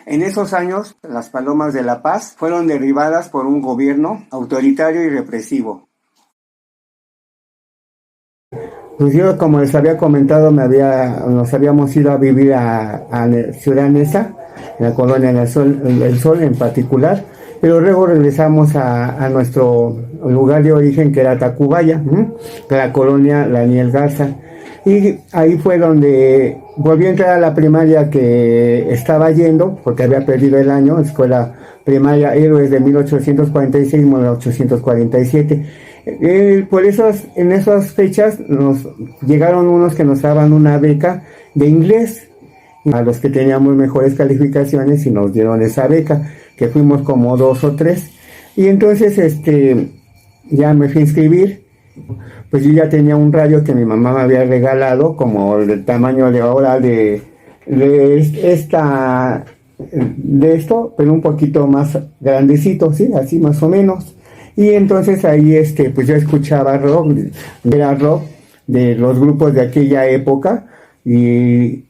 En esos años, las Palomas de la Paz fueron derribadas por un gobierno autoritario y represivo. Pues yo, como les había comentado, nos habíamos ido a vivir a Ciudad Neza, en la colonia El Sol en particular, pero luego regresamos a nuestro lugar de origen, que era Tacubaya, la colonia Daniel Garza. Y ahí fue donde volví a entrar a la primaria que estaba yendo, porque había perdido el año, escuela primaria Héroes de 1846-1847. En esas fechas nos llegaron unos que nos daban una beca de inglés a los que teníamos mejores calificaciones y nos dieron esa beca, que fuimos como 2 o 3. Y entonces ya me fui a inscribir. Pues yo ya tenía un radio que mi mamá me había regalado, como del tamaño de ahora de esto, pero un poquito más grandecito, sí, así más o menos. Y entonces ahí pues yo escuchaba rock, era rock de los grupos de aquella época, y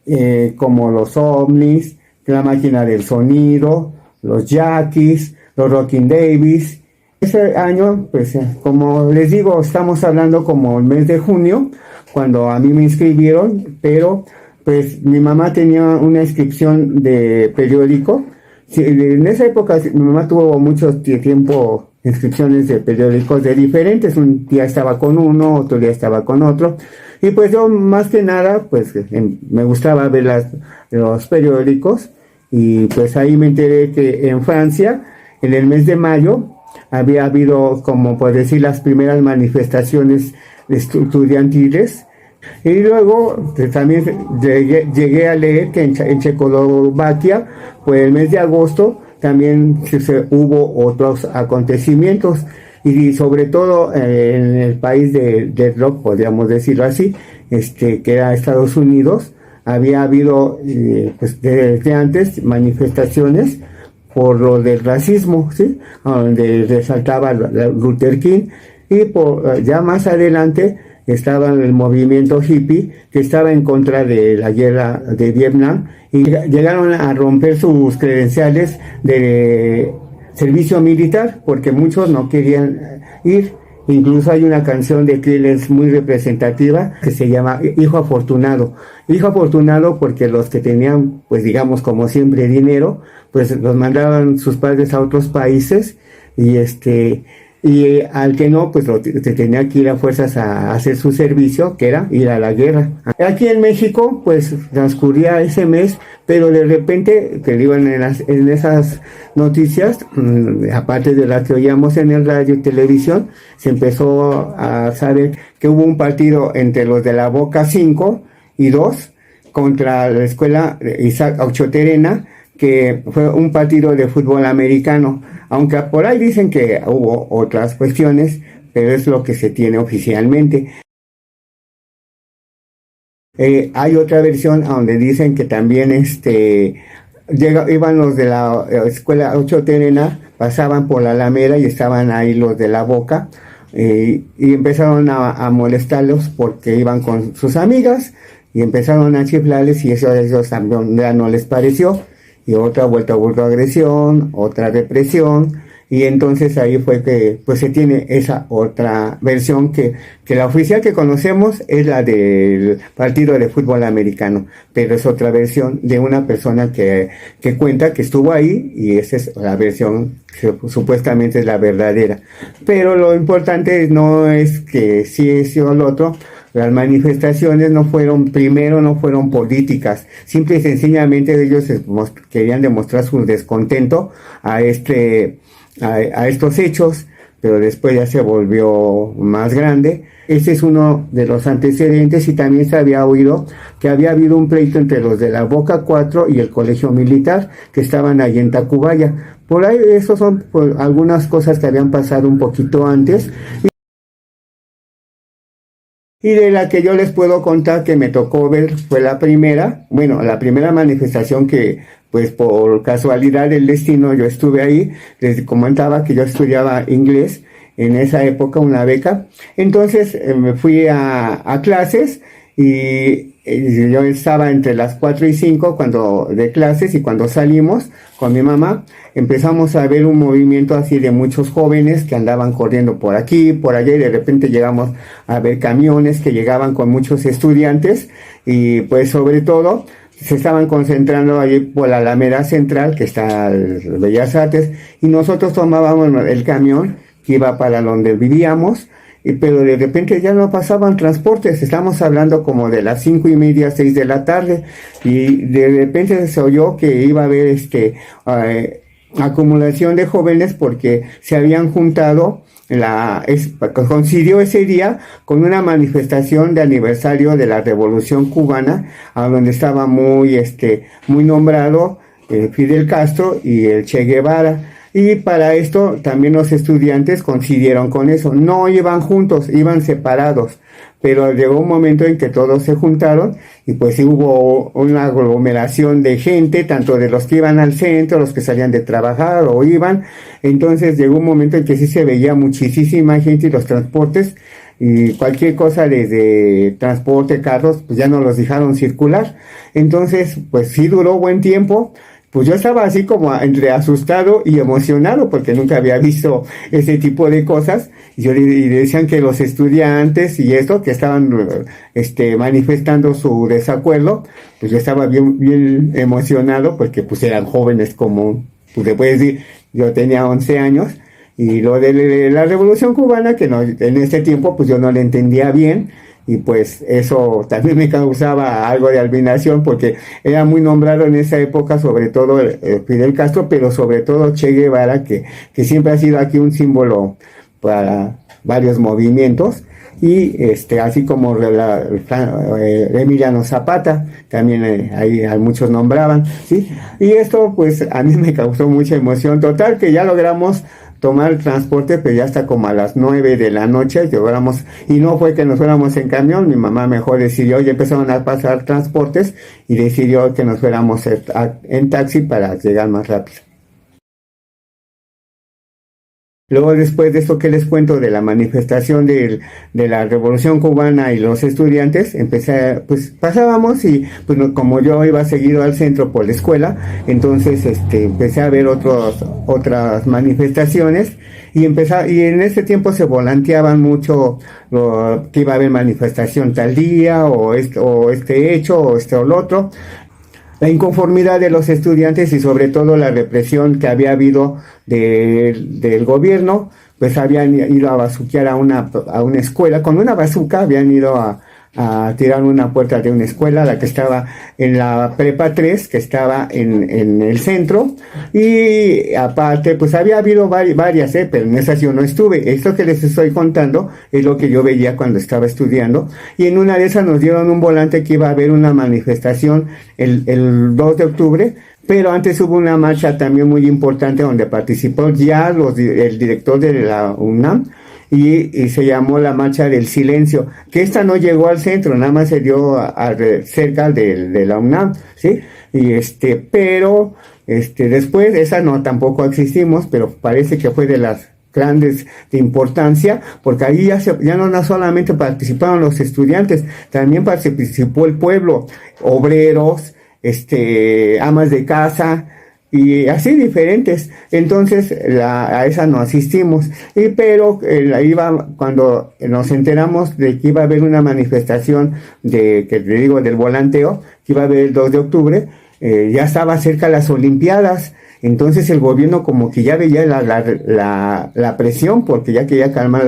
como los Ovnis, La Máquina del Sonido, los Jackies, los Rockin' Davis. Ese año, pues como les digo, estamos hablando como el mes de junio, cuando a mí me inscribieron, pero pues mi mamá tenía una inscripción de periódico. Sí, en esa época mi mamá tuvo mucho tiempo inscripciones de periódicos de diferentes, un día estaba con uno, otro día estaba con otro, y pues yo más que nada, pues me gustaba ver los periódicos, y pues ahí me enteré que en Francia, en el mes de mayo, había habido, como por decir, las primeras manifestaciones estudiantiles. Y luego también llegué a leer que en Checoslovaquia, pues el mes de agosto, también hubo otros acontecimientos. Y sobre todo en el país del rock, podríamos decirlo así, que era Estados Unidos, había habido pues desde antes manifestaciones por lo del racismo, ¿sí? Donde resaltaba Luther King, y ya más adelante estaba el movimiento hippie, que estaba en contra de la guerra de Vietnam, y llegaron a romper sus credenciales de servicio militar, porque muchos no querían ir. Incluso hay una canción de Skrillex muy representativa que se llama Hijo Afortunado. Hijo afortunado porque los que tenían, pues digamos, como siempre, dinero, pues los mandaban sus padres a otros países, y al que no, pues se tenía que ir a fuerzas a hacer su servicio, que era ir a la guerra. Aquí en México, pues transcurría ese mes, pero de repente, que digo, en esas noticias, aparte de las que oíamos en el radio y televisión, se empezó a saber que hubo un partido entre los de la Boca 5 y 2 contra la escuela Isaac Auchoterena, que fue un partido de fútbol americano, aunque por ahí dicen que hubo otras cuestiones, pero es lo que se tiene oficialmente. Hay otra versión donde dicen que también iban los de la escuela Ocho Terena, pasaban por la Alameda y estaban ahí los de la Boca, y empezaron a molestarlos porque iban con sus amigas, y empezaron a chiflarles, y eso a ellos también ya no les pareció. Y otra vuelta a agresión, otra represión, y entonces ahí fue que pues se tiene esa otra versión, que la oficial que conocemos es la del partido de fútbol americano, pero es otra versión de una persona que cuenta que estuvo ahí, y esa es la versión que supuestamente es la verdadera. Pero lo importante no es que sí es o lo otro. Las manifestaciones no fueron políticas, simple y sencillamente ellos querían demostrar su descontento a estos hechos, pero después ya se volvió más grande. Ese es uno de los antecedentes, y también se había oído que había habido un pleito entre los de la Boca 4 y el Colegio Militar, que estaban allí en Tacubaya. Por ahí, eso son algunas cosas que habían pasado un poquito antes. Y de la que yo les puedo contar que me tocó ver fue la primera manifestación que, pues por casualidad del destino, yo estuve ahí. Les comentaba que yo estudiaba inglés en esa época, una beca. Entonces me fui a clases, y yo estaba entre las 4 y 5 cuando de clases, y cuando salimos con mi mamá empezamos a ver un movimiento así de muchos jóvenes que andaban corriendo por aquí, por allá, y de repente llegamos a ver camiones que llegaban con muchos estudiantes, y pues sobre todo se estaban concentrando ahí por la Alameda Central, que está el Bellas Artes, y nosotros tomábamos el camión que iba para donde vivíamos, pero de repente ya no pasaban transportes. Estamos hablando como de las 5:30, 6 de la tarde, y de repente se oyó que iba a haber acumulación de jóvenes porque se habían juntado, coincidió ese día con una manifestación de aniversario de la Revolución Cubana, a donde estaba muy nombrado Fidel Castro y el Che Guevara. Y para esto también los estudiantes coincidieron con eso. No iban juntos, iban separados. Pero llegó un momento en que todos se juntaron, y pues sí hubo una aglomeración de gente, tanto de los que iban al centro, los que salían de trabajar o iban. Entonces llegó un momento en que sí se veía muchísima gente, y los transportes y cualquier cosa desde transporte, carros, pues ya no los dejaron circular. Entonces pues sí duró buen tiempo. Pues yo estaba así como entre asustado y emocionado porque nunca había visto ese tipo de cosas. Y decían que los estudiantes y esto que estaban manifestando su desacuerdo, pues yo estaba bien emocionado porque pues eran jóvenes, como pues se puede decir, yo tenía 11 años, y lo de la Revolución Cubana, que no, en ese tiempo pues yo no le entendía bien. Y pues eso también me causaba algo de admiración porque era muy nombrado en esa época, sobre todo Fidel Castro, pero sobre todo Che Guevara, que siempre ha sido aquí un símbolo para varios movimientos, y así como Emiliano Zapata, también ahí a muchos nombraban, ¿sí? Y esto pues a mí me causó mucha emoción. Total que ya logramos tomar el transporte, pero ya hasta como a las 9 de la noche llegamos, y no fue que nos fuéramos en camión. Mi mamá mejor decidió, ya empezaron a pasar transportes, y decidió que nos fuéramos en taxi para llegar más rápido. Luego, después de esto que les cuento de la manifestación de la Revolución Cubana y los estudiantes, pues pasábamos, y pues como yo iba seguido al centro por la escuela, entonces empecé a ver otras manifestaciones, y en ese tiempo se volanteaban mucho que iba a haber manifestación tal día, o este hecho, o o lo otro. La inconformidad de los estudiantes, y sobre todo la represión que había habido del gobierno, pues habían ido a bazuquear a una escuela. Con una bazuca habían ido a tirar una puerta de una escuela, la que estaba en la Prepa 3, que estaba en el centro, y aparte pues había habido varias, pero en esas yo no estuve. Esto que les estoy contando es lo que yo veía cuando estaba estudiando, y en una de esas nos dieron un volante que iba a haber una manifestación el 2 de octubre, pero antes hubo una marcha también muy importante donde participó ya el director de la UNAM, y se llamó la Marcha del Silencio, que esta no llegó al centro, nada más se dio cerca de la UNAM, ¿sí? Y pero después esa tampoco asistimos, pero parece que fue de las grandes de importancia, porque ahí ya no solamente participaron los estudiantes, también participó el pueblo, obreros, amas de casa, y así diferentes. Entonces a esa no asistimos, pero cuando nos enteramos de que iba a haber una manifestación que te digo del volanteo, que iba a haber el 2 de octubre, ya estaba cerca las Olimpiadas. Entonces el gobierno como que ya veía la presión, porque ya quería calmar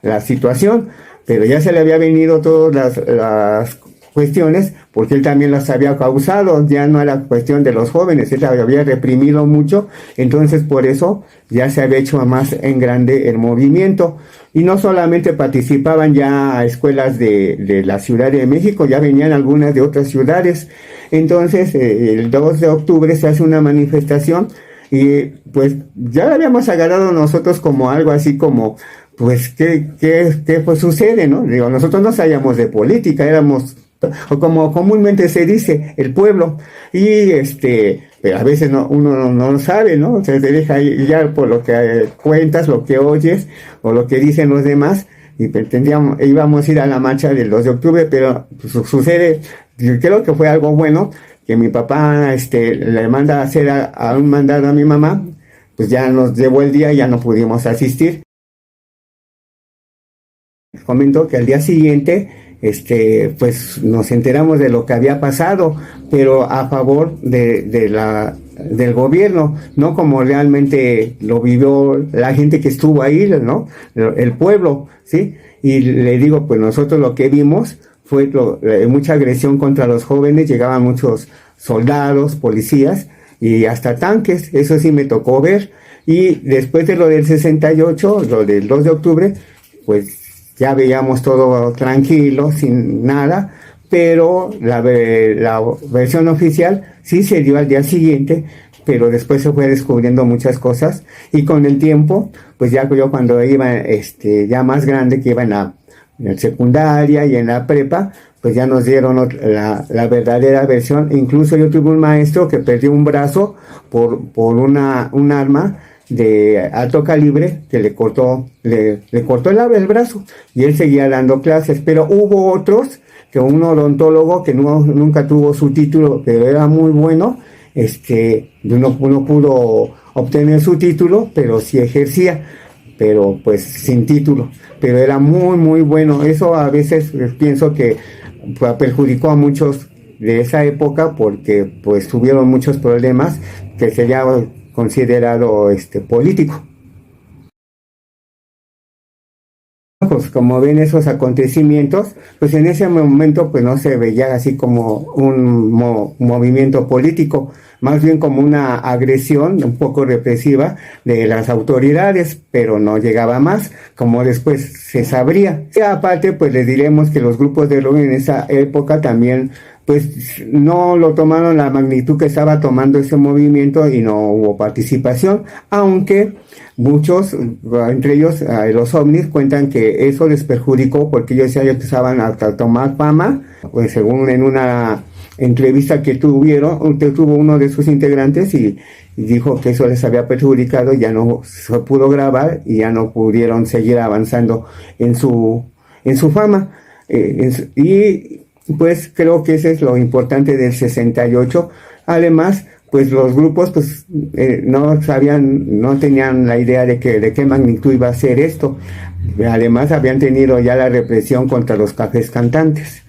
la situación, pero ya se le había venido todas las cuestiones, porque él también las había causado. Ya no era cuestión de los jóvenes, él había reprimido mucho, entonces por eso ya se había hecho más en grande el movimiento. Y no solamente participaban ya a escuelas de la Ciudad de México, ya venían algunas de otras ciudades. Entonces el 2 de octubre se hace una manifestación, y pues ya la habíamos agarrado nosotros como algo así como, pues, ¿qué pues sucede, no? Digo, nosotros no sabíamos de política, éramos, o como comúnmente se dice, el pueblo, y pero a veces uno no sabe, ¿no? Se deja ya por lo que cuentas, lo que oyes, o lo que dicen los demás, y íbamos a ir a la marcha del 2 de octubre, pero pues, sucede yo creo que fue algo bueno que mi papá le manda a hacer a un mandado a mi mamá, pues ya nos llevó el día y ya no pudimos asistir. Comentó que al día siguiente, pues nos enteramos de lo que había pasado, pero a favor del gobierno, no como realmente lo vivió la gente que estuvo ahí, ¿no? El pueblo, ¿sí? Y le digo, pues nosotros lo que vimos fue mucha agresión contra los jóvenes, llegaban muchos soldados, policías y hasta tanques, eso sí me tocó ver. Y después de lo del 68, lo del 2 de octubre, pues ya veíamos todo tranquilo, sin nada, pero la versión oficial sí se dio al día siguiente, pero después se fue descubriendo muchas cosas y con el tiempo, pues ya yo cuando iba ya más grande, que iba en la secundaria y en la prepa, pues ya nos dieron la verdadera versión. Incluso yo tuve un maestro que perdió un brazo por un arma de alto calibre que le cortó el brazo y él seguía dando clases, pero hubo otros, que un odontólogo que nunca tuvo su título, pero era muy bueno, no pudo obtener su título, pero sí ejercía, pero pues sin título, pero era muy muy bueno. Eso a veces pienso que perjudicó a muchos de esa época porque pues tuvieron muchos problemas que sería considerado político. Pues como ven esos acontecimientos, pues en ese momento pues no se veía así como un movimiento político, más bien como una agresión un poco represiva de las autoridades, pero no llegaba más, como después se sabría. Y aparte pues les diremos que los grupos de rock en esa época también pues no lo tomaron la magnitud que estaba tomando ese movimiento y no hubo participación, aunque muchos, entre ellos los ovnis, cuentan que eso les perjudicó porque ellos ya empezaban a tomar fama, pues según en una entrevista que tuvo uno de sus integrantes y dijo que eso les había perjudicado, ya no se pudo grabar y ya no pudieron seguir avanzando en su fama. Y pues creo que eso es lo importante del 68. Además, pues los grupos pues no tenían la idea de qué magnitud iba a ser esto. Además habían tenido ya la represión contra los cafés cantantes.